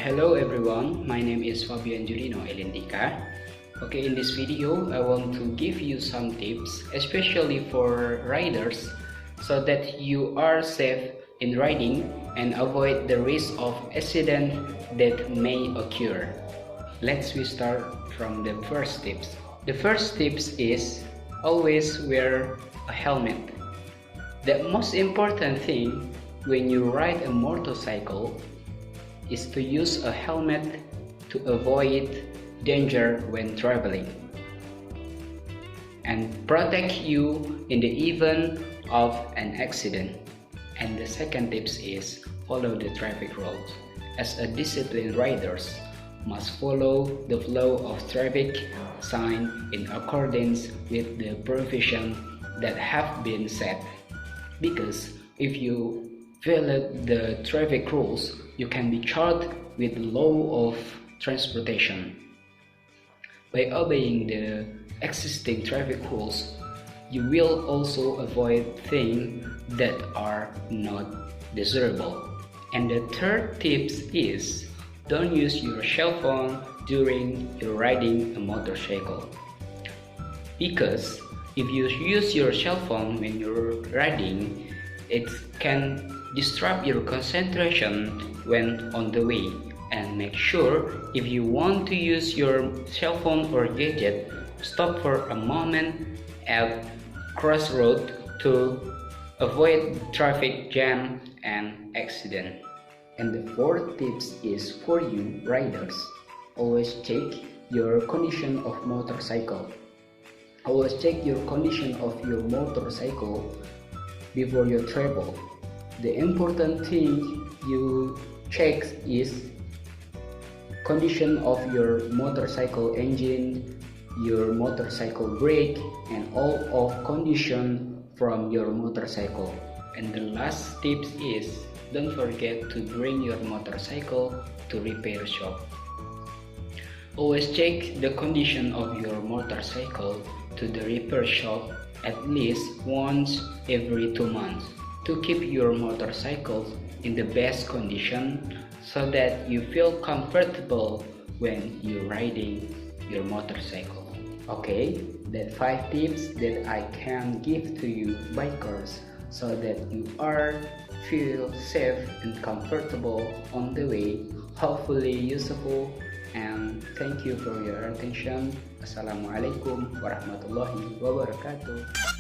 Hello everyone, my name is Fabiyan Junino Elindika. Okay, in this video I want to give you some tips, especially for riders, so that you are safe in riding and avoid the risk of accident that may occur. Let's start from the first tips. The first tips is always wear a helmet. The most important thing when you ride a motorcycle is to use a helmet to avoid danger when traveling and protect you in the event of an accident. And the second tips is follow the traffic rules. As a disciplined riders must follow the flow of traffic sign in accordance with the provision that have been set, because if you violate the traffic rules, you can be charged with law of transportation. By obeying the existing traffic rules, you will also avoid things that are not desirable. And the third tip is don't use your cell phone during your riding a motorcycle, because if you use your cell phone when you're riding, it can disrupt your concentration when on the way. And make sure if you want to use your cell phone or gadget, stop for a moment at crossroad to avoid traffic jam and accident. And the fourth tips is for you riders, always check your condition of motorcycle. Always check your condition of your motorcycle before you travel. The important thing you check is condition of your motorcycle engine, your motorcycle brake, and all of condition from your motorcycle. And the last tips is don't forget to bring your motorcycle to repair shop. Always check the condition of your motorcycle to the repair shop at least once every 2 months to keep your motorcycle in the best condition, so that you feel comfortable when you're riding your motorcycle. Okay, that 5 tips that I can give to you bikers, so that you are feel safe and comfortable on the way. Hopefully useful, and thank you for your attention. Assalamualaikum warahmatullahi wabarakatuh.